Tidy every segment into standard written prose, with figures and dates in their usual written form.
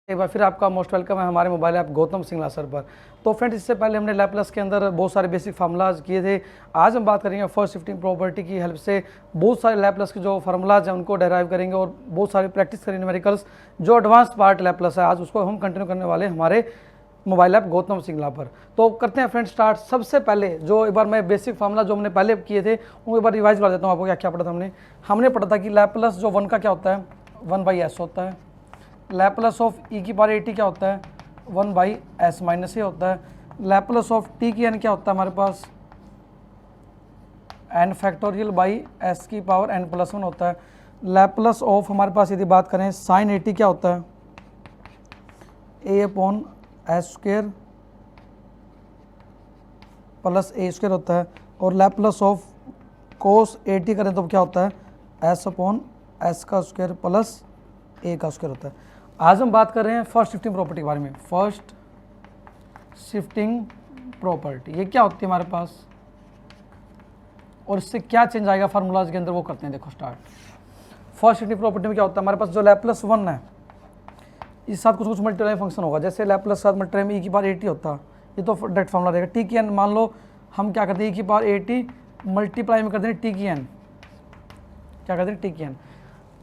एक बार फिर आपका मोस्ट वेलकम है हमारे mobile app Gautam Singla sir पर। तो फ्रेंड्स, इससे पहले हमने लैपलास के अंदर बहुत सारे बेसिक फार्मूलाज किए थे। आज हम बात करेंगे फर्स्ट शिफ्टिंग प्रॉपर्टी की हेल्प से बहुत सारे लैपलास के जो फार्मूलाज हैं उनको डेराइव करेंगे और बहुत सारे प्रैक्टिस करेंगे न्यूमेरिकल्स। जो एडवांस पार्ट लैपलास है आज उसको हम कंटिन्यू करने वाले हमारे मोबाइल ऐप गौतम सिंगला पर। तो करते हैं फ्रेंड्स स्टार्ट। सबसे पहले जो एक बार मैं बेसिक फार्मूला जो हमने पहले किए थे वो एक बार रिवाइज कर देता हूँ आपको। क्या पढ़ा था हमने पढ़ा था कि लैपलास जो वन का क्या होता है 1/s होता है। लैपलास ऑफ ई की पावर एटी क्या होता है 1/s माइनस ए होता है। लैपलास ऑफ टी की एन क्या होता है हमारे पास n फैक्टोरियल बाई एस की पावर n+1 होता है। लैपलास ऑफ हमारे पास यदि बात करें साइन एटी क्या होता है a/s² प्लस a² होता है। और लैपलास ऑफ कोस एटी करें तो क्या होता है s/s² प्लस a² होता है। आज हम बात कर रहे हैं फर्स्ट शिफ्टिंग प्रॉपर्टी के बारे में। फर्स्ट शिफ्टिंग प्रॉपर्टी ये क्या होती है हमारे पास और इससे क्या चेंज आएगा फार्मूलाज के अंदर वो करते हैं। देखो स्टार्ट। फर्स्ट शिफ्टिंग प्रॉपर्टी में क्या होता है हमारे पास जो लैपलास वन है इस साथ कुछ मल्टीप्लाई फंक्शन होगा। जैसे लैपलास साथ मल्टीप्लाई में ई की पावर एटी होता ये तो डायरेक्ट फार्मूला रहेगा। टी की एन मान लो हम क्या करते हैं ई की पावर एटी मल्टीप्लाई में करते हैं टी की एन। क्या करते हैं टी की एन।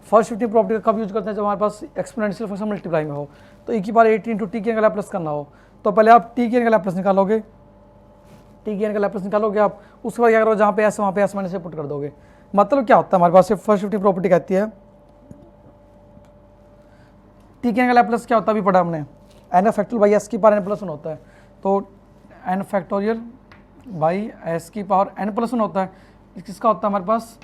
फर्स्ट शिफ्टिंग प्रॉपर्टी कब यूज करते हैं जब हमारे पास एक्सपोनेंशियल फंक्शन मल्टीप्लाई में हो। तो ई की पावर 80 इंटू टी की एन का लैपलास करना हो तो पहले आप टी की एन का लैपलास निकालोगे। टी की एन का लैपलास निकालोगे आप, उसके बाद क्या करोगे जहाँ पे एस वहाँ पे एस माइनस से पुट कर दोगे। मतलब क्या होता है हमारे पास फर्स्ट शिफ्टिंग प्रॉपर्टी कहती है टी की एन का लैपलास क्या होता है अभी पढ़ा हमने n फैक्टोरियल बाई एस की पावर n+1 होता है। तो n फैक्टोरियल बाई एस की पावर n+1 होता है। किसका होता है हमारे पास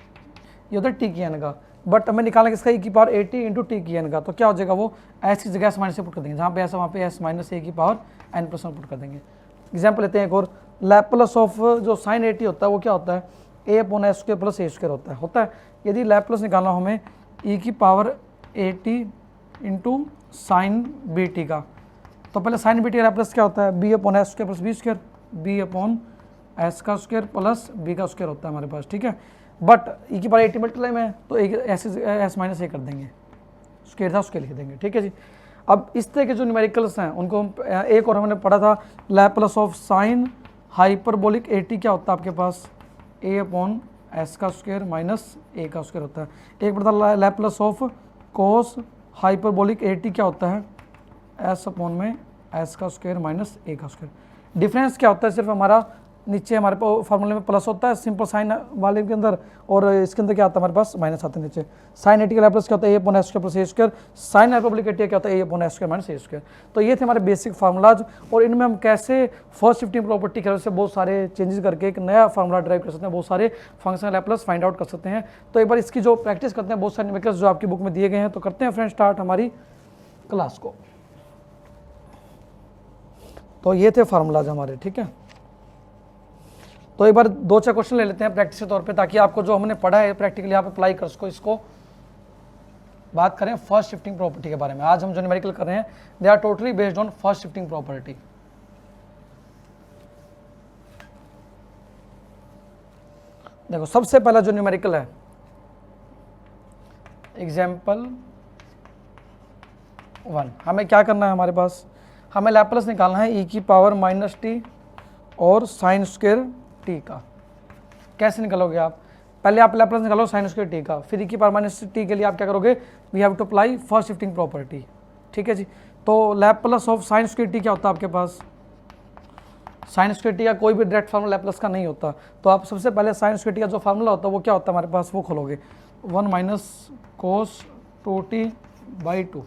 ये होता है टी की एन का। बट हमें निकालना किसका ई की पावर 80 इंटू टी की एन का। तो क्या हो जाएगा वो एस की जगह एस माइनस से पुट कर देंगे। जहाँ पे एस वहाँ पे एस माइनस ए की पावर n+1 पुट कर देंगे। एग्जाम्पल लेते हैं एक और। लैपलास ऑफ जो साइन 80 होता है वो क्या होता है a/s² प्लस a² होता है। यदि लैपलास निकालना हो हमें ई की पावर 80 इंटू साइन बीटी का तो पहले साइन बीटी का लैपलास क्या होता है b/s² plus b² b/s² plus b² होता है हमारे पास। ठीक है। बट ई की पावर 80 मल्टीप्लाई में है तो एस माइनस ए कर देंगे। स्क्वायर था उसके लिख देंगे। ठीक है जी। अब इस तरह के जो न्यूमेरिकल्स हैं उनको हम एक और हमने पढ़ा था लैपलास ऑफ साइन हाइपरबोलिक 80 क्या होता है आपके पास a/s² माइनस a² होता है। एक पढ़ा था लैपलास ऑफ कोस हाइपरबोलिक 80 क्या होता है s/s² माइनस a²। डिफरेंस क्या होता है सिर्फ हमारा नीचे हमारे पास फार्मूले में प्लस होता है सिंपल साइन वाले के अंदर और इसके अंदर क्या आता है हमारे पास माइनस आता है नीचे। साइन 80 का लैपलास क्या होता है a/s² plus a²। Sine hyperbolic 80 क्या होता है a/s² माइनस a²। तो ये थे हमारे बेसिक फार्मूलाज और इनमें हम कैसे फर्स्ट शिफ्टिंग प्रॉपर्टी की वजह से बहुत सारे चेंजेस करके एक नया फार्मूला ड्राइव कर सकते हैं, बहुत सारे फंक्शन लैपलास फाइंड आउट कर सकते हैं। तो एक बार इसकी जो प्रैक्टिस करते हैं बहुत सारे न्यूमेरिकल्स जो आपकी बुक में दिए गए हैं। तो करते हैं फ्रेंड स्टार्ट हमारी क्लास को। तो ये थे फार्मूलाज हमारे। ठीक है। तो एक बार 2-4 क्वेश्चन ले लेते हैं प्रैक्टिस के तौर पे ताकि आपको जो हमने पढ़ा है प्रैक्टिकली आप अप्लाई कर सको इसको। बात करें फर्स्ट शिफ्टिंग प्रॉपर्टी के बारे में। आज हम जो न्यूमेरिकल कर रहे हैं they are totally based on first shifting property. देखो सबसे पहला जो न्यूमेरिकल है एग्जाम्पल 1। हमें क्या करना है हमारे पास हमें लैपलास निकालना है ई की पावर -t और साइन स्क्वायर टी का। कैसे निकालोगे आप पहले आप लैपलास निकालो साइन स्क्वायर टी का, फिर ई की पावर -t के लिए आप क्या करोगे we have to apply first shifting property. ठीक है जी। तो Laplace of sine square t क्या होता है आपके पास साइन स्क्वायर टी का कोई भी डायरेक्ट फार्मूला लैपलास का नहीं होता। तो आप सबसे पहले साइन स्क्वायर टी का जो फार्मूला होता है वो क्या होता है हमारे पास वो खोलोगे 1 - cos 2t/2।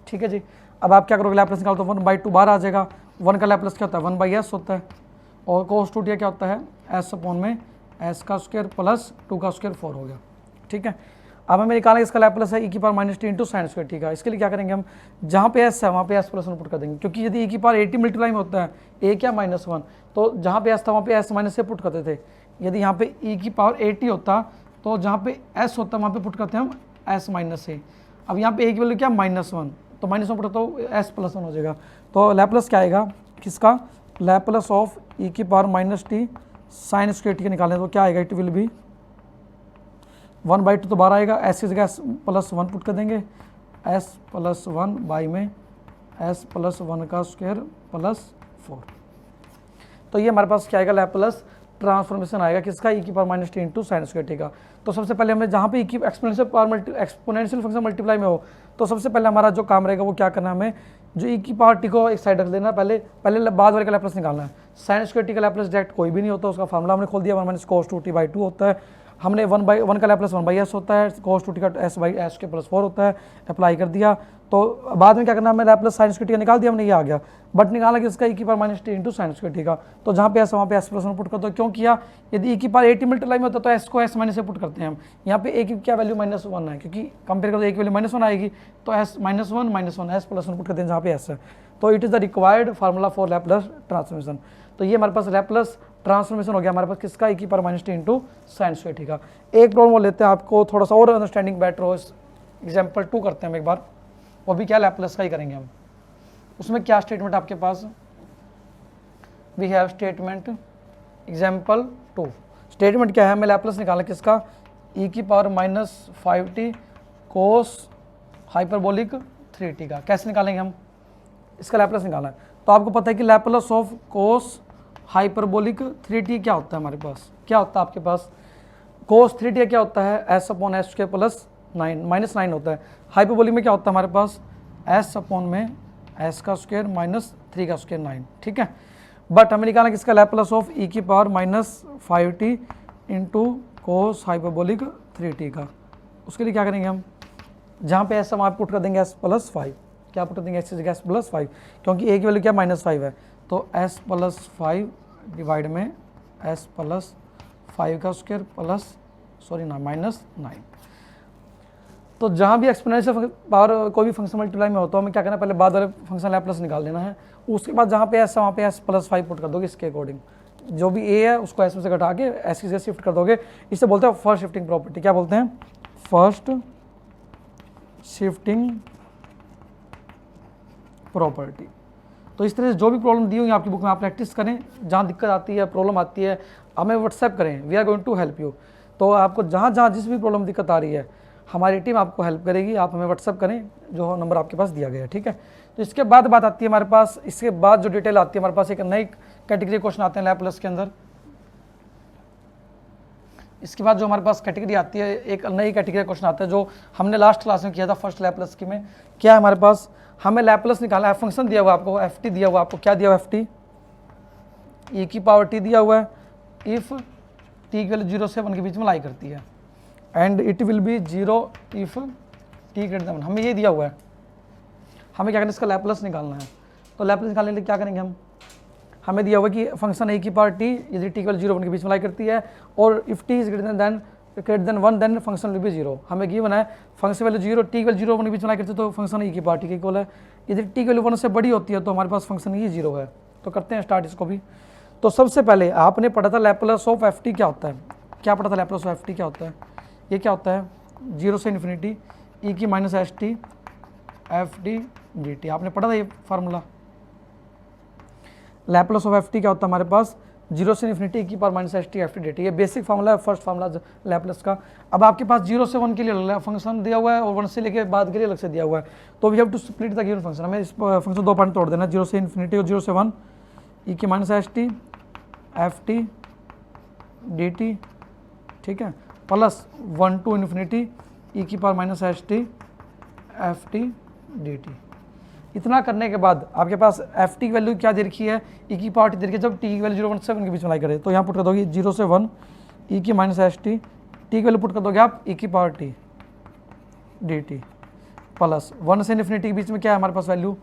ठीक है जी। अब आप क्या करोगे लैपलास निकालो तो 1/2 बाहर आ जाएगा। 1 का लैपलास क्या होता है 1/s होता है और cos 2t क्या होता है s/s² प्लस 2² 4 हो गया। ठीक है। अब हमें निकालना इसका लैपलास है ई की power -t into sine square T का। इसके लिए क्या करेंगे हम जहाँ पे s है वहाँ पे s+1 पुट कर देंगे क्योंकि यदि ई की पावर 80 मल्टीप्लाई में होता है a क्या -1 तो जहाँ पे s था वहाँ पे s माइनस से पुट करते थे। यदि यहाँ पे ई की पावर 80 होता तो जहाँ पे s होता वहाँ पे पुट करते हैं हम s माइनस से। अब यहाँ पे a की वैल्यू क्या -1 तो -1 पुट तो s+1 हो जाएगा। तो लैपलास क्या आएगा किसका लैपलास ऑफ ई की power -t sign square T का निकालें तो क्या आएगा इट विल बी 1/2 तो बाहर आएगा, एस की जगह +1 पुट कर देंगे, एस प्लस 1 बाई में एस प्लस 1 का स्क्वायर प्लस 4। तो ये हमारे पास क्या आएगा, लैपलेस ट्रांसफॉर्मेशन आएगा किसका, ई की power minus T into sine square T का। तो सबसे पहले हमें जहाँ पे ई की एक्सपोनेंशियल फंक्शन मल्टीप्लाई में हो, तो सबसे पहले हमारा जो काम रहेगा वो क्या करना है, हमें जो ई की पावर टी को एक साइड रख देना, पहले बाद वाले का लैपलेस निकालना है। साइन स्क्वायर टी का लैपलेस डायरेक्ट कोई भी नहीं होता, उसका फार्मूला हमने खोल दिया, 1 माइनस कोस 2 टी बाई 2 होता है। हमने 1/1 का लैपलेस 1/s होता है, कोस 2 टी का s बाई एस के प्लस 4 होता है, अप्लाई कर दिया। तो बाद में क्या करना है, हमें लैपलेस साइन स्क्वायर टी का निकाल दिया हमने, ये आ गया, बट निकाला किसका, ई की power minus T into sine square T का। तो जहाँ पे एस वहाँ पे एस प्लस 1 पुट कर दो। क्यों किया, यदि ई की पावर 80 मल्टीप्लाई में होता तो एस को एस माइनस से पुट करते हैं हम। यहाँ पे ए की क्या वैल्यू -1 है, क्योंकि कंपेयर करो ए की वैल्यू -1 आएगी, तो एस -1 एस प्लस 1 पुट करते हैं जहाँ पे एस है। तो it is the required formula for Laplace transformation. तो ये हमारे पास लैपलेस ट्रांसफॉर्मेशन हो गया हमारे पास किसका, ई की power minus T into sine square T का। एक प्रॉब्लम वो लेते हैं, आपको थोड़ा सा और अंडरस्टैंडिंग बेटर हो, एग्जाम्पल 2 करते हैं हम एक बार, वो भी क्या लैपलेस का ही करेंगे हम। उसमें क्या स्टेटमेंट आपके पास, we have statement example 2। Statement क्या है, हमें लैपलेस निकालना किसका, ई की power -5t cos hyperbolic 3t का। कैसे निकालेंगे हम, इसका लैपलेस निकालना है। तो आपको पता है कि Laplace of cos hyperbolic 3t क्या होता है, हमारे पास क्या होता है आपके पास, कोस 3t क्या होता है, s अपॉन एस के प्लस 9 -9 होता है। हाइपरबोलिक में क्या होता है हमारे पास, s अपॉन में s का स्क्वायर -3 का स्क्वायर 9, ठीक है। बट हमें निकालना किसका, लैपलेस ऑफ ई की power -5t into cos hyperbolic 3t का। उसके लिए क्या करेंगे हम, जहाँ पे s हम आप पुट कर देंगे s प्लस 5, क्या पुट कर देंगे s प्लस 5, क्योंकि a की वैल्यू क्या -5 है, तो s प्लस 5 डिवाइड में s प्लस 5 का स्क्वायर प्लस -9। तो जहाँ भी एक्सपोनेंशियल पावर कोई भी फंक्शन मल्टीप्लाई में होता है, हमें क्या करना है, पहले बाद वाले फंक्शन लैपलेस निकाल देना है। उसके बाद जहाँ पे s है वहाँ पे s प्लस 5 पुट कर दोगे, इसके अकॉर्डिंग जो भी a है उसको s में से घटा के s की जगह शिफ्ट कर दोगे। इसे बोलते हैं फर्स्ट शिफ्टिंग प्रॉपर्टी। क्या बोलते हैं, फर्स्ट शिफ्टिंग प्रॉपर्टी। तो इस तरह से जो भी प्रॉब्लम दी हुई आपकी बुक में आप प्रैक्टिस करें, जहाँ दिक्कत आती है, प्रॉब्लम आती है, हमें व्हाट्सएप करें, we are going to help you. तो आपको जहाँ जहाँ जिस भी प्रॉब्लम दिक्कत आ रही है, हमारी टीम आपको हेल्प करेगी, आप हमें व्हाट्सएप करें, जो नंबर आपके पास दिया गया है, ठीक है। तो इसके बाद बात आती है हमारे पास, इसके बाद जो डिटेल आती है हमारे पास, एक नई कैटेगरी क्वेश्चन आते हैं लैपलेस के अंदर। इसके बाद जो हमारे पास कैटेगरी आती है, एक नई कैटेगरी क्वेश्चन आता है जो हमने लास्ट क्लास में किया था फर्स्ट लैपलेस की में। क्या है हमारे पास, हमें लैपलेस निकालना है, फंक्शन दिया हुआ आपको, एफ टी दिया हुआ आपको, क्या दिया हुआ, एफ टी ई की पावर टी दिया हुआ है, इफ़ टी की वैल्यू 0 से 1 के बीच में लाई करती है, and it will be 0 if T greater than 1, हमें ये दिया हुआ है। हमें क्या करना है, इसका लैपलेस निकालना है। तो लैपलेस निकालने के लिए क्या करेंगे हम, हमें दिया हुआ कि फंक्शन ए की पावर टी यदि टी की वैल्यू 0 1 के बीच में लाई करती है, और if t is greater than 1 then function will be 0। हमें गिवन है फंक्शन वैल्यू 0, टी की वैल्यू 0 1 के बीच में लाई करती है, तो फंक्शन ई की पावर टी के इक्वल है। यदि टी की वैल्यू 1 से बड़ी होती है तो हमारे पास फंक्शन ई 0 है। तो करते हैं स्टार्ट इसको भी। तो सबसे पहले आपने पढ़ा था लैपलेस ऑफ एफ टी क्या होता है, क्या पढ़ा था लैपलेस ऑफ एफ टी क्या होता है, ये क्या होता है, 0 से इन्फिनिटी ई की minus s T F D D T, आपने पढ़ा था ये formula. Laplace of F T क्या होता है हमारे पास, 0 से इन्फिनिटी की power minus s T F T d t, ये बेसिक फार्मूला है, फर्स्ट फार्मूला लैपलेस का। अब आपके पास 0 से 1 के लिए फंक्शन दिया हुआ है और 1 से लेके बाद के लिए अलग से दिया हुआ है। तो we have to split the given function, हमें इस फंक्शन 2 पार्ट तोड़ देना, 0 से इन्फिनिटी और 0 से 1 ई की minus s T F T d T, ठीक है, प्लस 1 टू इन्फिनिटी ई की power minus s T F T d T. इतना करने के बाद आपके पास एफ टी की वैल्यू क्या दे रखी है, ई की पावर टी दे रखी है, जब टी की वैल्यू 0 1 से 1 के बीच में लाई करे, तो यहाँ पुट कर दोगे 0 से 1 ई की माइनस एस टी, टी की वैल्यू पुट कर दोगे आप ई की power t d T, plus 1 से इन्फिनिटी के बीच में क्या है हमारे पास वैल्यू,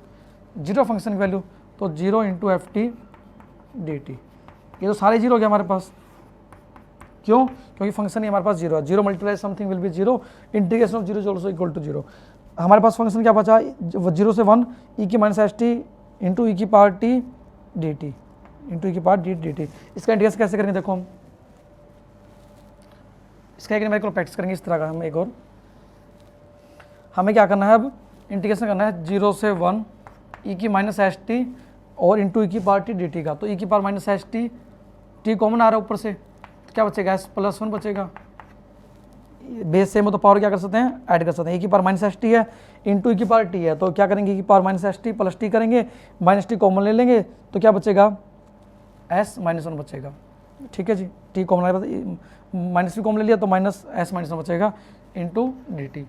0 फंक्शन की वैल्यू, तो 0 into F T d t. ये तो सारे 0 हो गया हमारे पास, क्यों, क्योंकि फंक्शन ही हमारे पास 0 है, 0 multiply something will be 0, integration of 0 is also equal to 0। हमारे पास फंक्शन क्या बचा, 0 से 1 ई की minus s t into e की power t d t into e की पावर डी टी। इसका इंटीग्रेशन कैसे करेंगे, देखो हम इसका एक मेरे को प्रैक्टिस करेंगे इस तरह का। हम एक और हमें क्या करना है, अब इंटीग्रेशन करना है 0 से 1 ई की माइनस एस टी और इंटू ई की पावर टी डी टी का। तो ई की power minus s t, t common आ रहा है ऊपर से, तो क्या बचेगा, एस प्लस 1 बचेगा, बेस सेम हो तो पावर क्या कर सकते हैं, ऐड कर सकते हैं। e की पावर माइनस एस टी है इंटू e की पावर t है, तो क्या करेंगे, e की power minus s T plus T करेंगे, माइनस टी कॉमन ले लेंगे तो क्या बचेगा, s माइनस वन बचेगा। ठीक है जी, t कॉमन लगा माइनस भी कॉमन ले लिया तो माइनस s माइनस वन बचेगा इंटू डी टी।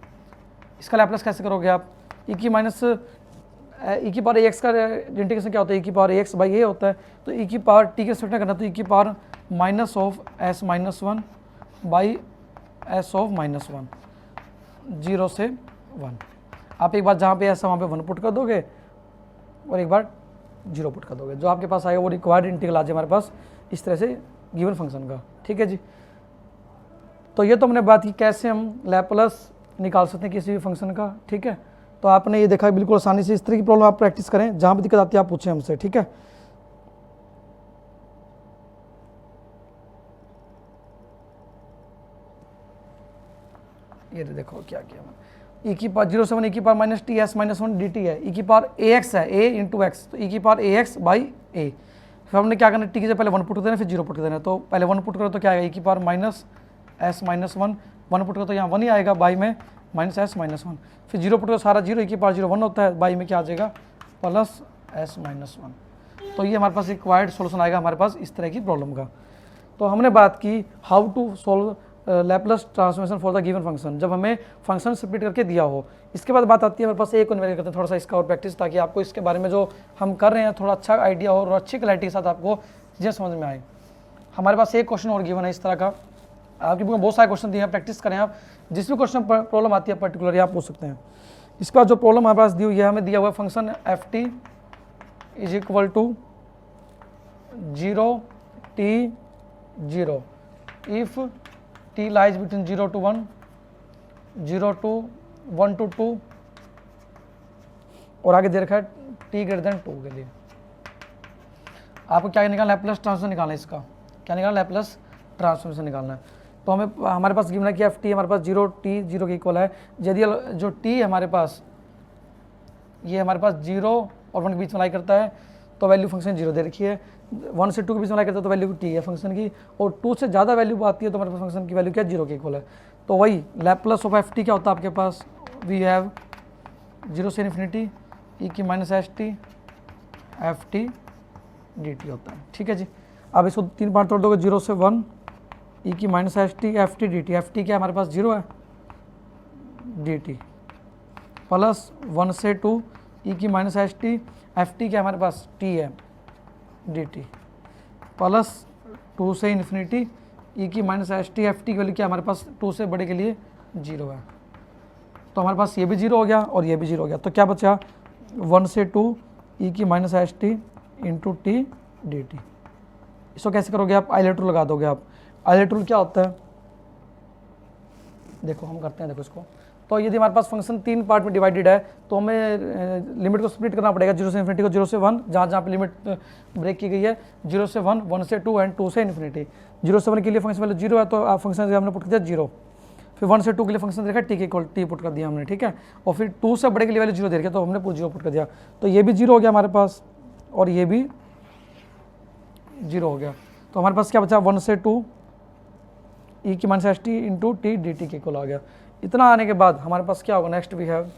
इसका लैप्लास कैसे करोगे आप, e की माइनस e की पावर ax का इंटीग्रेशन क्या होता है, e की पावर ax बाई a होता है, तो e की पावर t के रिस्पेक्ट में करना तो e की power minus of s minus one by s of minus one, 0 से 1। आप एक बार जहाँ पे s है वहाँ पे 1 पुट कर दोगे और एक बार 0 पुट कर दोगे, जो आपके पास आएगा वो रिक्वायर्ड इंटीग्रल आ जाए हमारे पास इस तरह से गिवन फंक्शन का। ठीक है जी, तो ये तो हमने बात की कैसे हम लैप्लास निकाल सकते हैं किसी भी फंक्शन का। ठीक है, तो आपने ये देखा बिल्कुल आसानी से, इस तरह की प्रॉब्लम आप प्रैक्टिस करें, जहाँ भी दिक्कत आती है आप पूछें हमसे। ठीक है, ये देखो क्या किया मैंने, e की पावर 0 से 1 e की power minus T S minus one D T है, e की पावर ए एक्स है, a इंटू एक्स, तो e की पावर ए एक्स बाई ए। फिर हमने क्या करना, टी की जगह पहले 1 पुट कर देना फिर 0 पुट कर देना, तो पहले 1 पुट करो तो क्या आएगा, e की power minus S minus one, 1 put करो तो यहाँ 1 ही आएगा, बाई में माइनस एस माइनस वन, फिर 0 पुट करो सारा 0, e की पावर 0 1 होता है, बाई में क्या आ जाएगा प्लस एस माइनस वन। तो ये हमारे पास रिक्वायर्ड सोल्यूशन आएगा हमारे पास इस तरह की प्रॉब्लम का। तो हमने बात की how to solve Laplace transformation for the given function, जब हमें फंक्शन स्प्लिट करके दिया हो। इसके बाद बात आती है हमारे पास एक इन्वेस्ट करते हैं थोड़ा सा इसका और प्रैक्टिस, ताकि आपको इसके बारे में जो हम कर रहे हैं थोड़ा अच्छा आइडिया हो और अच्छी क्लैरिटी के साथ आपको चीज़ें समझ में आए। हमारे पास एक क्वेश्चन और गिवन है इस तरह का, आपकी बुक में बहुत सारे क्वेश्चन दिए हैं, प्रैक्टिस करें आप, जिस भी क्वेश्चन पर प्रॉब्लम आती है पर्टिकुलरली आप पूछ सकते हैं। इसका जो प्रॉब्लम हमारे पास दी हुई है, हमें दिया हुआ function f t is equal to 0 t 0 if t lies between 0 to 1, 0 to 1 to 2 और आगे दे रखा है t ग्रेटर देन 2 के लिए। आपको क्या निकालना है, लैप्लास ट्रांसफॉर्मेशन निकालना है, इसका क्या निकालना है, लैप्लास ट्रांसफॉर्मेशन निकालना है। तो हमें हमारे पास गिवन है कि एफ टी हमारे पास 0 t 0 के इक्वल है, यदि जो t है हमारे पास ये हमारे पास 0 और 1 के बीच में लाई करता है तो वैल्यू फंक्शन 0 दे रखी है, 1 से 2 के बीच में लाई करता है तो वैल्यू t है फंक्शन की, और 2 से ज़्यादा वैल्यू आती है तो हमारे पास फंक्शन की वैल्यू क्या 0 के इक्वल है। तो वही लैप्लास ऑफ एफ टी क्या होता है आपके पास, वी हैव 0 से इन्फिनिटी e की minus s T F T d T होता है। ठीक है जी, अब इसको 3 पार्ट तोड़ दोगे, 0 से 1 e की minus s T F T d T, F T क्या हमारे पास 0 है, डी टी प्लस 1 से 2 e की minus s T F T क्या हमारे पास t है, डी टी प्लस 2 से इन्फिनिटी e की minus s T F T की वैल्यू क्या हमारे पास 2 से बड़े के लिए 0 है, तो हमारे पास ये भी 0 हो गया और ये भी 0 हो गया, तो क्या बचा 1 से 2 e की minus s t into T d T. इसको कैसे करोगे आप, आइलेट रूल लगा दोगे आप। आइलेट रूल क्या होता है, देखो हम करते हैं, देखो इसको, तो यदि हमारे पास फंक्शन 3 पार्ट में डिवाइडेड है तो हमें लिमिट को स्प्लिट करना पड़ेगा, 0 से इन्फिनिटी को 0 से 1, जहाँ जहाँ पे लिमिट ब्रेक की गई है 0 से 1, 1 से 2 एंड 2 से इन्फिनिटी। 0 से 1 के लिए फंक्शन वैल्यू 0 है तो आप फंक्शन हमने पुट कर दिया 0, फिर 1 से 2 के लिए फंक्शन देखा टी के इक्वल टी पुट कर दिया हमने, ठीक है, और फिर 2 से बड़े के लिए वैल्यू 0 दे रखी है तो हमने 0 पुट कर दिया, तो ये भी 0 हो गया हमारे पास और ये भी 0 हो गया, तो हमारे पास क्या बचा 1 से 2 e की minus s t into T d T के इक्वल आ गया। इतना आने के बाद हमारे पास क्या होगा, नेक्स्ट वी हैव,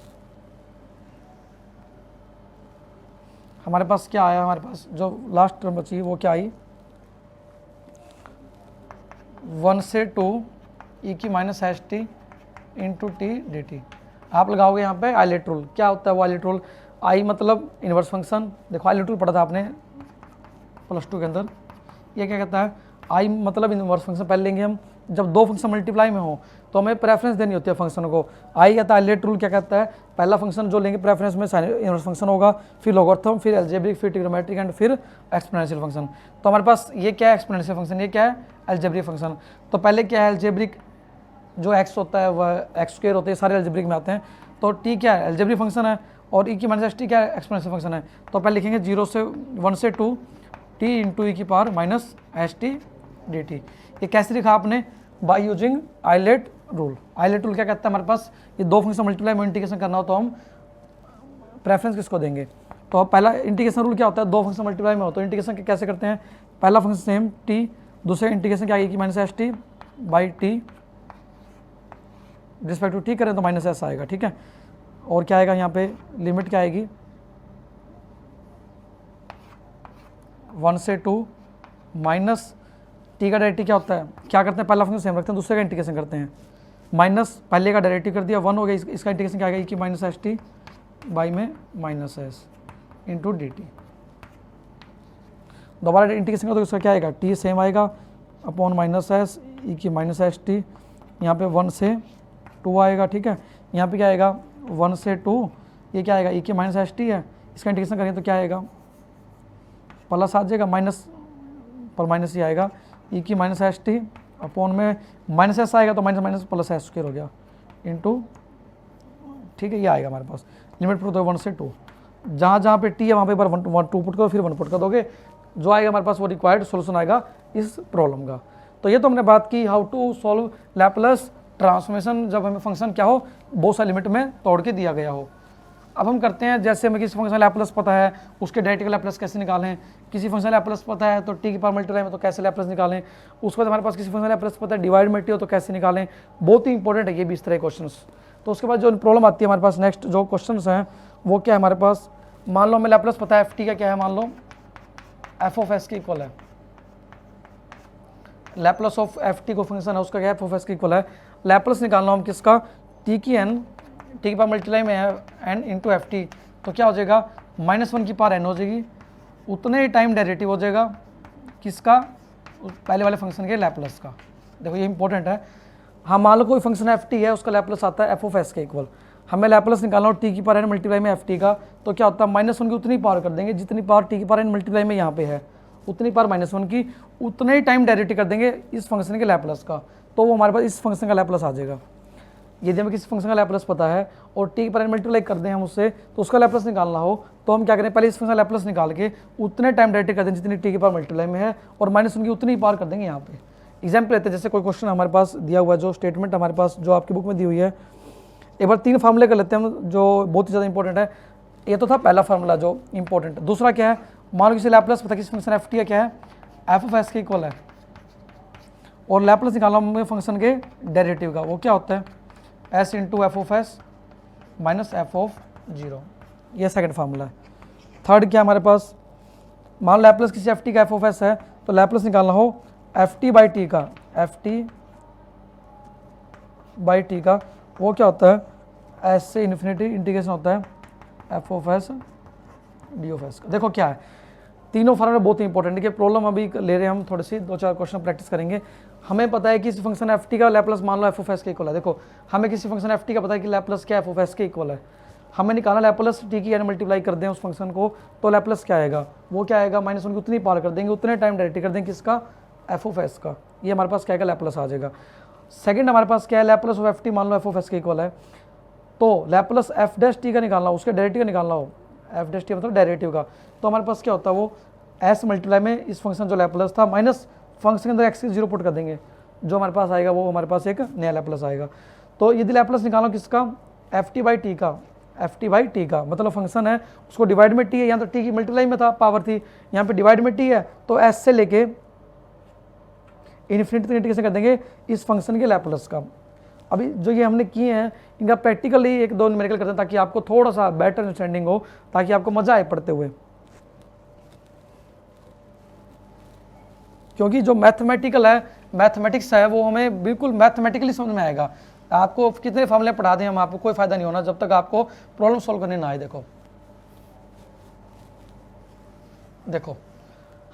हमारे पास क्या आया, हमारे पास जो लास्ट टर्म बची वो क्या आई 1 से 2 e की minus s t into T d T. आप लगाओगे यहाँ पे आइलेट रूल, क्या होता है वो आइलेट रूल, आई मतलब इनवर्स फंक्शन, देखो आइलेट रूल पढ़ा था आपने +2 के अंदर, ये क्या कहता है आई मतलब इनवर्स फंक्शन पहले लेंगे हम, जब दो फंक्शन मल्टीप्लाई में हो तो हमें प्रेफरेंस देनी होती है फंक्शन को। आई कहता है आइलेट रूल क्या कहता है, पहला फंक्शन जो लेंगे प्रेफरेंस में इनवर्स फंक्शन होगा, फिर लॉगरिथम, फिर अलजेब्रिक, फिर ट्रिग्नोमेट्रिक एंड फिर एक्सपोनेंशियल फंक्शन। तो हमारे पास ये क्या है एक्सपोनेंशियल फंक्शन, ये क्या है अलजेब्रिक फंक्शन। तो पहले क्या है अलजेब्रिक, जो एक्स होता है वह एक्स स्क्वायर होते हैं, सारे अलजेब्रिक में आते हैं, तो टी क्या है अलजेब्रिक फंक्शन है और ई की माइनस एस टी क्या है एक्सपोनेंशियल फंक्शन है। तो पहले लिखेंगे 0 से 1 से 2 टी इंटू ई की power minus s t d t. ये कैसे लिखा आपने, by using ILATE rule. ILATE rule क्या कहता है, हमारे पास ये दो फंक्शन मल्टीप्लाई में इंटीग्रेशन करना हो तो हम प्रेफरेंस किसको देंगे। तो पहला इंटीग्रेशन रूल क्या होता है, दो फंक्शन मल्टीप्लाई में हो तो इंटीग्रेशन कैसे करते हैं, पहला फंक्शन सेम टी, दूसरा इंटीग्रेशन क्या आएगी minus s t by t respect to t करें तो माइनस एस आएगा, ठीक है। और क्या आएगा यहाँ पे, लिमिट क्या आएगी 1 से 2 माइनस टी का डेरिवेटिव क्या होता है, क्या करते हैं पहला फंक्शन सेम रखते हैं, दूसरे का इंटीग्रेशन करते हैं, माइनस पहले का डेरिवेटिव कर दिया 1 हो गया, इसका इंटीग्रेशन क्या आएगा कि माइनस एस टी बाई में minus S into D T. दोबारा इंटीग्रेशन करो तो इसका क्या आएगा, टी सेम आएगा अपॉन माइनस एस ई की माइनस एस टी, यहाँ पे 1 से 2 आएगा, ठीक है। यहाँ पे क्या आएगा 1 से 2, ये क्या आएगा ई की माइनस एस टी है, इसका इंटीग्रेशन करेंगे तो क्या आएगा प्लस आ जाएगा, माइनस पर माइनस ही आएगा ई की माइनस एस टी अपॉन में माइनस एस आएगा तो minus minus plus S square हो गया इंटू, ठीक है। ये आएगा हमारे पास, लिमिट पुट दो 1 से 2, जहाँ जहाँ पे टी है वहाँ पे एक बार 1 2 पुट करो फिर 1 पुट कर दोगे, जो आएगा हमारे पास वो रिक्वायर्ड सोल्यूशन आएगा इस प्रॉब्लम का। तो ये तो हमने बात की how to solve Laplace transformation, जब हमें फंक्शन क्या हो बहुत सा लिमिट में तोड़ के दिया गया हो। अब हम करते हैं, जैसे हमें किसी फंक्शन लैपलेस पता है उसके डेरिवेटिव का लैपलेस कैसे निकालें, किसी फंक्शन लैपलेस पता है तो टी की पावर मल्टीप्लाई में तो कैसे लैपलेस निकालें, उसके बाद हमारे पास किसी फंक्शन लैपलेस पता है डिवाइड में टी हो तो कैसे निकालें, बहुत ही इंपॉर्टेंट है ये भी इस तरह क्वेश्चन। तो उसके बाद जो प्रॉब्लम आती है हमारे पास नेक्स्ट जो क्वेश्चन हैं वो क्या है हमारे पास, मान लो हमें लैपलेस पता है एफ टी का क्या है, मान लो एफ ऑफ एस के इक्वल है, लैपलेस ऑफ एफ टी को फंक्शन है उसका क्या है एफ ऑफ एस के इक्वल है, लैपलेस निकालना हम किसका टी की एन, टी की पावर मल्टीप्लाई में है एन इंटू एफ टी, तो क्या हो जाएगा -1 की पावर एन हो जाएगी, उतने ही टाइम डेरिवेटिव हो जाएगा किसका पहले वाले फंक्शन के लैपलेस का। देखो ये इंपॉर्टेंट है, हाँ मान लो कोई फंक्शन एफ टी है उसका लैपलेस आता है एफ ऑफ एस के इक्वल, हमें लैपलेस निकालना हो टी की पावर एन मल्टीप्लाई में एफ टी का, तो क्या होता है -1 की उतनी पावर कर देंगे जितनी पावर टी की पावर एन मल्टीप्लाई में यहाँ पे है, उतनी पावर -1 की, उतने ही टाइम डेरिवेटिव कर देंगे इस फंक्शन के लैपलेस का, तो वो हमारे पास इस फंक्शन का लैपलेस आ जाएगा। यदि हमें किसी फंक्शन का लैपलेस पता है और टी की पावर एन मल्टीप्लाई कर दें हम उससे, तो उसका लैपलेस निकालना हो तो हम क्या करें पहले इस फंक्शन का लैपलेस निकाल के उतने टाइम डेरिवेटिव कर दें जितनी टी की पावर मल्टीप्लाई में है और -1 की उतनी ही पावर कर देंगे यहाँ पे। एग्जाम्पल लेते हैं, जैसे कोई क्वेश्चन हमारे पास दिया हुआ है, जो स्टेटमेंट हमारे पास जो आपकी बुक में दी हुई है, एक बार 3 फार्मूले कर लेते हैं हम जो बहुत ही ज़्यादा इंपॉर्टेंट है। ये तो था पहला फार्मूला जो इंपॉर्टेंट, दूसरा क्या है, मान लो किसी लैपलेस पता किसी फंक्शन एफ टी क्या है एफ ऑफ एस के इक्वल है और लैपलेस निकालना हमें फंक्शन के डेरिवेटिव का, वो क्या होता है S into F of S minus F of 0, ये सेकंड फार्मूला है। थर्ड क्या हमारे पास, मान लो लैपलेस किसी एफ टी का एफ ऑफ एस है तो लैपलेस निकालना हो एफ टी बाई टी का, एफ टी बाई टी का, वो क्या होता है एस से इन्फिनिटी इंटीग्रेशन होता है F of S D of S का। देखो क्या है, तीनों फार्मूले बहुत ही इंपॉर्टेंट है, प्रॉब्लम अभी ले रहे हैं हम, थोड़ी सी 2-4 क्वेश्चन प्रैक्टिस करेंगे। हमें पता है कि किसी फंक्शन एफ टी का लैपलेस मान लो एफ ऑफ एस के इक्वल है, देखो हमें किसी फंक्शन एफ टी का पता है कि लैपलेस क्या एफ ऑफ एस के इक्वल है, हमें निकालना लैपलेस टी की एन मल्टीप्लाई कर दें उस फंक्शन को तो लैपलेस क्या आएगा, वो क्या आएगा -1 की उतनी पार कर देंगे, उतने टाइम डेरिवेटिव कर देंगे किसका एफ ऑफ एस का, ये हमारे पास क्या आएगा लैपलेस आ जाएगा। सेकंड हमारे पास क्या है, लैपलेस ऑफ एफ टी मान लो एफ ऑफ एस के इक्वल है, तो लैपलेस एफ डैश टी का निकालना हो, उसके डेरिवेटिव का निकालना हो, एफ डैश टी मतलब डेरिवेटिव का, तो हमारे पास क्या होता है वो एस मल्टीप्लाई में इस फंक्शन जो लैपलेस था माइनस फंक्शन के अंदर एक्स की 0 पुट कर देंगे, जो हमारे पास आएगा वो हमारे पास एक नया लैपलेस आएगा। तो यदि लैपलेस निकालो किसका एफ टी बाई टी का, एफ टी बाई टी का मतलब फंक्शन है उसको डिवाइड में टी है, यहाँ तो टी की मल्टीप्लाई में था पावर थी, यहाँ पे डिवाइड में टी है, तो एस से लेके इन्फिनिटी तक इंटीग्रेशन कर देंगे इस फंक्शन के लैपलेस का। अभी जो ये हमने किए हैं इनका प्रैक्टिकली 1-2 न्यूमेरिकल करते हैं ताकि आपको थोड़ा सा बेटर अंडरस्टैंडिंग हो, ताकि आपको मजा आए पढ़ते हुए, क्योंकि जो मैथमेटिकल है मैथमेटिक्स है वो हमें बिल्कुल मैथमेटिकली समझ में आएगा। आपको कितने फार्मूले पढ़ा दें हम, आपको कोई फायदा नहीं होना जब तक आपको प्रॉब्लम सॉल्व करने ना आए। देखो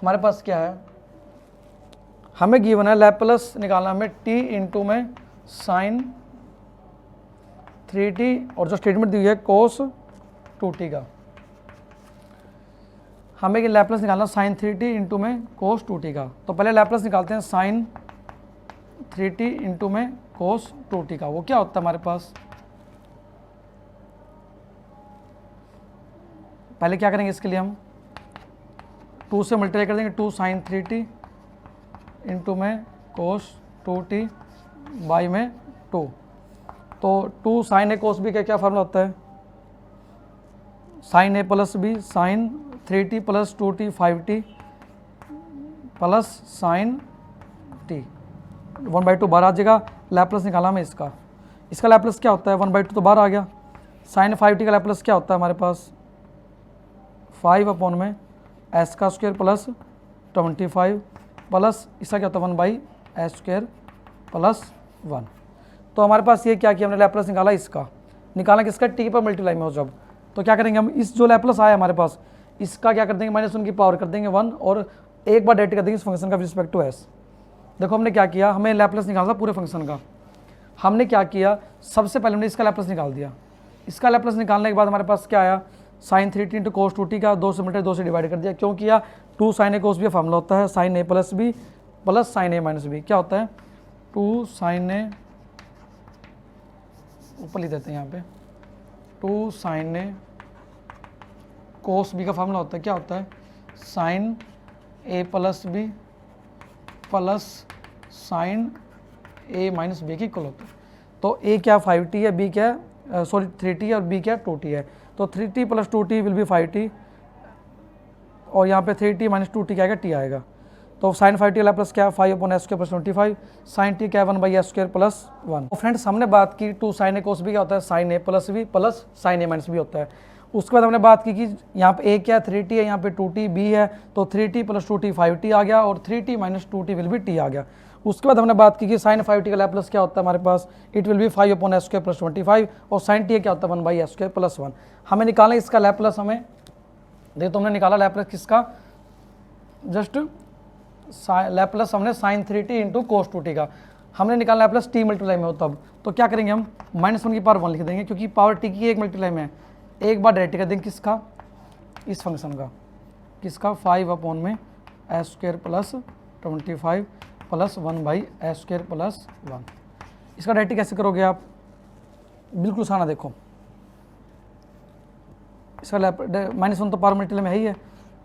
हमारे पास क्या है, हमें गिवन है लैपलेस निकालना हमें टी इंटू में साइन 3t और जो स्टेटमेंट दी हुई है कोस 2t का, हमें कि लैपलेस निकालना साइन 3t इंटू में कोस 2t का। तो पहले लैपलेस निकालते हैं साइन 3t इंटू में कोस 2t का, वो क्या होता है हमारे पास, पहले क्या करेंगे इसके लिए हम 2 से मल्टीप्लाई कर देंगे, 2 साइन 3t इंटू में कोस 2t बाई में 2, तो 2 साइन ए कोस बी का क्या फार्मूला होता है sine a plus b sine 3t plus 2t 5t plus sine t 1/2 बाहर आ जाएगा, लैपलेस निकाला हमें इसका, इसका लैप्लस क्या होता है, 1/2 तो बाहर आ गया। साइन 5t का लैप्लस क्या होता है हमारे पास, 5 अपॉन में एस का स्क्वायर प्लस 25 प्लस इसका क्या होता है 1/s² प्लस 1। तो हमारे पास ये क्या किया हमने, लैप्लस निकाला इसका, निकाला किसका, टी पर मल्टीप्लाई में हो जब, तो क्या करेंगे हम, इस जो लैप्लस आया हमारे पास इसका क्या कर देंगे, -1 की पावर कर देंगे 1 और एक बार डेरिवेटिव कर देंगे इस फंक्शन का विद रिस्पेक्ट टू एस। देखो हमने क्या किया, हमें लैप्लस निकालना पूरे फंक्शन का। हमने क्या किया, सबसे पहले हमने इसका लैप्लस निकाल दिया। इसका लैप्लस निकालने के बाद हमारे पास क्या आया, sin 3t into cos 2t का 2 से मल्टीप्लाई 2 से डिवाइड कर दिया। क्यों किया, 2 sin a cos b formula होता है sin a plus b plus sin a minus b, क्या होता है 2 sin a, ऊपर लिख देते हैं यहाँ पे 2 sin a cos b का फॉर्मूला होता है, क्या होता है sin a plus b plus sin a minus b के इक्वल होता है। तो a क्या 5t है, b क्या 3t है और b क्या 2t है। तो 3t plus 2t will be 5t और यहाँ पे 3t माइनस 2t क्या आएगा, t आएगा। तो sin 5t का लैप्लस क्या है, 5/s² प्लस 25, sin t क्या है 1/s² प्लस 1। तो फ्रेंड्स हमने बात की 2 sin a cos b क्या होता है sin a plus b plus sin a minus b होता है। उसके बाद हमने बात की कि यहाँ पे a क्या है 3t है, यहाँ पे 2t b है, तो 3t प्लस 2t 5t आ गया और 3t minus 2t will be t आ गया। उसके बाद हमने बात की कि sin 5t का लैप्लस क्या होता है हमारे पास, it will be 5/s² plus 25 और sin t क्या होता है 1/s² प्लस 1। हमें निकालना इसका लैप्लस, हमें देखो तो हमने निकाला लैप्लस किसका, जस्ट लैप्लस हमने sin 3t into cos 2t का हमने निकाला लैप्लस t मल्टीप्लाई में हो तब। तो क्या करेंगे हम -1 की पावर 1 लिख देंगे क्योंकि पावर t की एक मल्टीप्लाई में है, एक बार डायरेक्ट कर देंगे किसका, इस फंक्शन का, किसका 5 अपॉन में s² plus 25 plus 1/s² plus 1। इसका डायरेक्ट कैसे करोगे आप, बिल्कुल आसाना, देखो इसका -1 तो पावर मल्टीप्लाई में है ही है।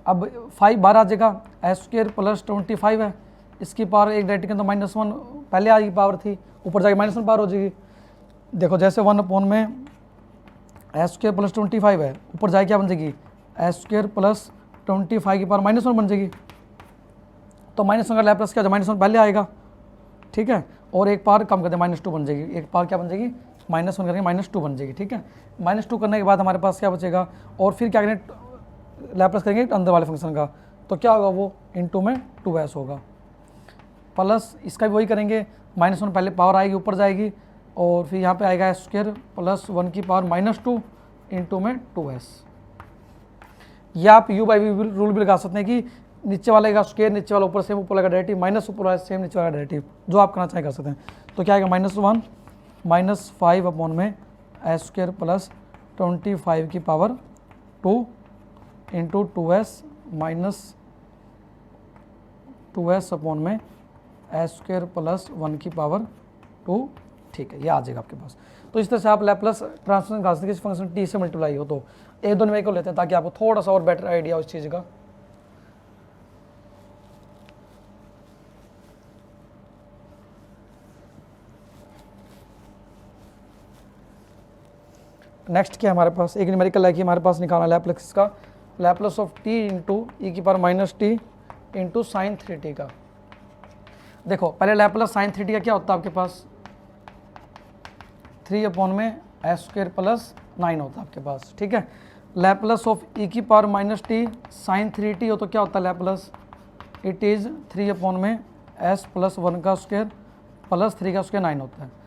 अब 5 बाहर आ जाएगा, s² प्लस 25 है, इसकी पावर एक डायरेक्ट तो -1 पहले आएगी पावर थी, ऊपर जाके -1 पावर हो जाएगी। देखो जैसे 1 अपॉन में s² प्लस 25 है, ऊपर जाए क्या बन जाएगी s² प्लस 25 की पावर -1 बन जाएगी। तो -1 का लैप्लस क्या, -1 पहले आएगा, ठीक है, और एक पावर कम कर दे -2 बन जाएगी, एक पावर क्या बन जाएगी -1 करेंगे -2 बन जाएगी, ठीक है। -2 करने के बाद हमारे पास क्या बचेगा, और फिर क्या करेंगे लैप्लस करेंगे अंदर वाले फंक्शन का, तो क्या होगा वो इंटू में 2s होगा, प्लस इसका भी वही करेंगे, -1 पहले पावर आएगी ऊपर जाएगी और फिर यहाँ पे आएगा s² प्लस 1 की पावर -2 इंटू में 2s। या आप u/v रूल भी लगा सकते हैं कि नीचे वाले का स्क्वायर, नीचे वाला ऊपर सेम, ऊपर वाला डेरिवेटिव माइनस ऊपर वाला सेम, नीचे वाला डेरिवेटिव, जो आप करना चाहें कर सकते हैं। तो क्या आएगा -1 -5 अपॉन में s² प्लस 25 की power 2 into 2s minus 2s upon में s² प्लस 1 की पावर 2, ठीक है, ये आ जाएगा आपके पास। तो इस तरह से आप लैप्लस ट्रांसफॉर्म निकाल सकते हैं किसी फंक्शन t से मल्टीप्लाई हो तो। एक दो वे को लेते हैं ताकि आपको थोड़ा सा और बेटर आइडिया हो इस चीज़ का। नेक्स्ट क्या हमारे पास, एक न्यूमेरिकल है कि हमारे पास निकालना लैप्लस का, Laplace of t into e की power -t into sine 3t का। देखो पहले लैप्लस साइन 3t का क्या होता है आपके पास, 3 अपॉन में s² प्लस 9 होता है आपके पास, ठीक है। लैप्लस ऑफ ई की पावर -t साइन 3t हो तो क्या होता है लैप्लस, इट इज़ 3 अपॉन में s प्लस 1 का स्क्वायर प्लस 3 का स्क्वायर 9 होता है।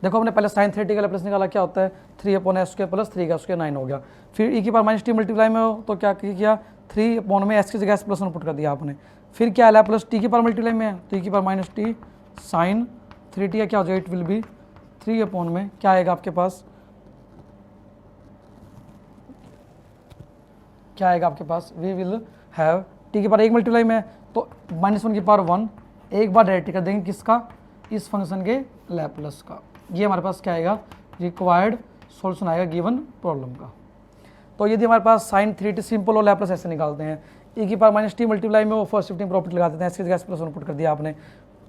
देखो हमने पहले साइन 3t का लैप्लस निकाला, क्या होता है 3 अपॉन s² प्लस 3 का स्क्वायर 9 हो गया। फिर ई की पावर -t मल्टीप्लाई में हो तो क्या किया, 3 अपॉन में s की जगह s प्लस 1 पुट कर दिया आपने। फिर क्या है लैप्लस t की पावर मल्टीप्लाई में है तो ई की पावर -t साइन 3t का क्या हो जाएगा, इट विल बी 3 अपॉन में क्या आएगा आपके पास, क्या आएगा आपके पास, वी विल हैव t की पावर 1 मल्टीप्लाई में है तो -1 की पावर 1 एक बार डायरेक्ट कर देंगे किसका, इस फंक्शन के लैप्लस का। ये हमारे पास क्या आएगा, रिक्वायर्ड सॉल्यूशन आएगा गिवन प्रॉब्लम का। तो यदि हमारे पास साइन 3t सिंपल और लैप्लस ऐसे निकालते हैं, e की पावर -t मल्टीप्लाई में वो फर्स्ट शिफ्टिंग प्रॉपर्टी लगा देते हैं, इसकी जगह s प्लस 1 पुट कर दिया आपने।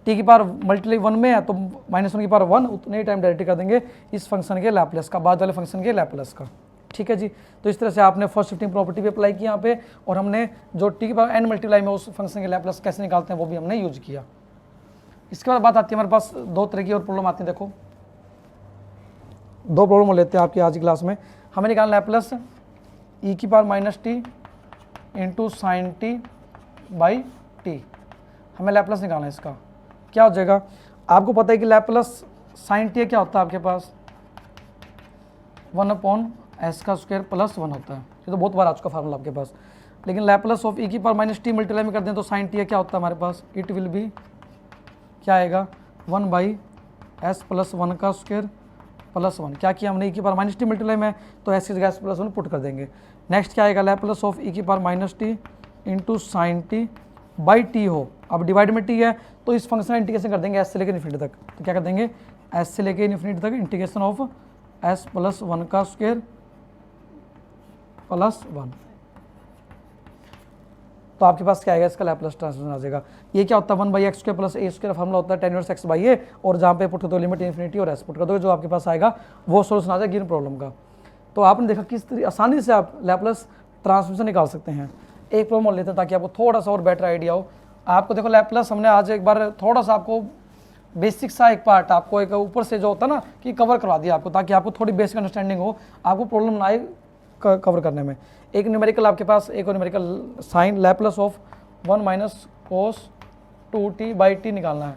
t की पावर मल्टीप्लाई 1 में है तो -1 की पावर 1 उतने ही टाइम डायरेक्ट कर देंगे इस फंक्शन के लैप्लस का, बाद वाले फंक्शन के लैप्लस का, ठीक है जी। तो इस तरह से आपने फर्स्ट शिफ्टिंग प्रॉपर्टी भी अप्लाई की यहाँ पे, और हमने जो t की पावर n मल्टीप्लाई में उस फंक्शन के लैप्लस कैसे निकालते हैं वो भी हमने यूज किया। इसके बाद बात आती है हमारे पास दो तरह की और प्रॉब्लम आती है। देखो दो प्रॉब्लम लेते हैं आपकी आज की क्लास में। हमें निकालना है प्लस ई की power minus T into sine T by T. हमें लैपलस निकालना है इसका। क्या हो जाएगा, आपको पता है कि लैपलस साइन टी क्या होता है आपके पास 1/s का स्क्वायर प्लस 1 होता है। ये तो बहुत बार आ चुका फार्मूला आपके पास। लेकिन लैपलस ऑफ ई की पावर माइनस टी मल्टीप्लाई में कर दें तो साइन टी क्या होता है हमारे पास, इट विल बी क्या आएगा 1/s प्लस 1 का स्क्वायर प्लस 1। क्या किया हमने, ई की पावर माइनस टी मल्टीप्लाई में, तो एस की जगह प्लस 1 पुट कर देंगे। नेक्स्ट क्या आएगा, लैपलस ऑफ ई की power minus T into sine T by T हो। अब डिवाइड में टी है तो इस फंक्शन का इंटीग्रेशन कर देंगे एस से लेकर इन्फिनिटी तक। तो क्या कर देंगे, एस से लेकर इन्फिनिटी तक इंटीग्रेशन ऑफ एस प्लस 1 का स्क्वायर प्लस 1। तो आपके पास क्या आएगा, इसका लैपलस ट्रांसफॉर्मेशन आ जाएगा। ये क्या होता है 1/x square plus a square formula होता है tan inverse x by a, और जहाँ पे पुट कर दो लिमिट इन्फिनिटी और s पुट कर दो, जो आपके पास आएगा वो सोल्यूशन आ जाएगा गिवन प्रॉब्लम का। तो आपने देखा किस तरीके आसानी से आप लैपलस ट्रांसफॉर्मेशन निकाल सकते हैं। एक प्रॉब्लम और लेते हैं ताकि आपको थोड़ा सा और बेटर आइडिया हो। आपको देखो लैपलस हमने आज एक बार थोड़ा सा आपको बेसिक सा एक पार्ट आपको एक ऊपर से जो होता है ना कि कवर करवा दिया आपको, ताकि आपको थोड़ी बेसिक अंडरस्टैंडिंग हो, आपको प्रॉब्लम ना आए कवर करने में। एक न्यूमेरिकल आपके पास, एक और numerical sine Laplace of 1 minus cos 2t by t निकालना है।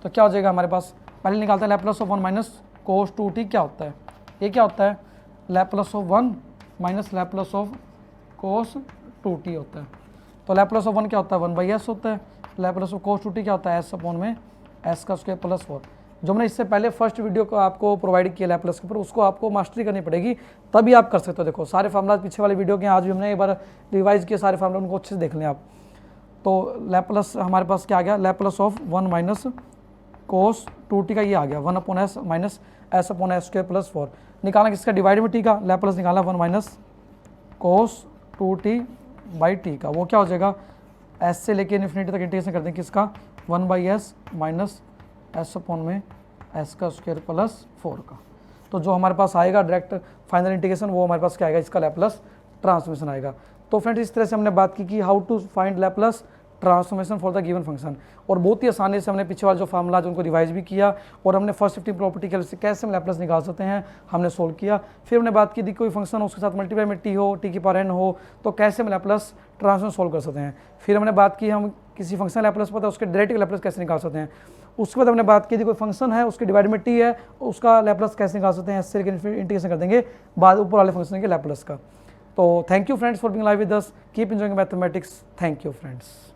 तो क्या हो जाएगा हमारे पास, पहले निकालते हैं Laplace of 1 minus cos 2t क्या होता है। ये क्या होता है, Laplace of 1 minus Laplace of cos 2t होता है। तो लैपलस ऑफ 1 क्या होता है 1/s होता है, लैपलस ऑफ कोस 2t क्या होता है s अपॉन में s का स्क्वायर प्लस 4। जो मैंने इससे पहले फर्स्ट वीडियो को आपको प्रोवाइड किया लैपलस के ऊपर, उसको आपको मास्टरी करनी पड़ेगी तभी आप कर सकते हो। देखो सारे फार्मूला पीछे वाले वीडियो के आज भी हमने एक बार रिवाइज किए सारे फार्मूला, उनको अच्छे से देख लें आप। तो लैपलस हमारे पास क्या आ गया, Laplace of 1 minus cos 2t का ये आ गया 1/s minus s upon s square plus 4। निकालना किसका, डिवाइड में t का, लैपलस निकाला 1 minus cos 2t by T का। वो क्या हो जाएगा, s से लेके इन्फिनिटी तक इंटीग्रेशन कर देंगे किसका 1/s माइनस s अपॉन में s का स्क्वायर प्लस 4 का। तो जो हमारे पास आएगा डायरेक्ट फाइनल इंटीग्रेशन, वो हमारे पास क्या आएगा, इसका लैपलस ट्रांसफॉर्मेशन आएगा। तो फ्रेंड्स इस तरह से हमने बात की कि how to find Laplace transformation for the given function, और बहुत ही आसानी से हमने पीछे वाला जो फार्मूला जो उनको रिवाइज भी किया, और हमने फर्स्ट 15 प्रॉपर्टी के से कैसे हम लैपलस निकाल सकते हैं हमने सोल्व किया। फिर हमने बात की थी कोई फंक्शन हो उसके साथ मल्टीप्लाई में टी हो, टी की पावर n हो, तो कैसे हम लैपलस ट्रांसफॉर्मेशन सोल्व कर सकते हैं। फिर हमने बात की हम किसी फंक्शन लैपलस पता है उसके डायरेक्ट लैपलस कैसे निकाल सकते हैं। उसके बाद हमने बात की थी कोई फंक्शन है उसके डिवाइड में टी है, उसका लैपलस कैसे निकाल सकते हैं, इससे इंटीग्रेशन कर देंगे बाद ऊपर वाले फंक्शन के लैपलस का। तो thank you friends for being live with us, keep enjoying mathematics. Thank you friends.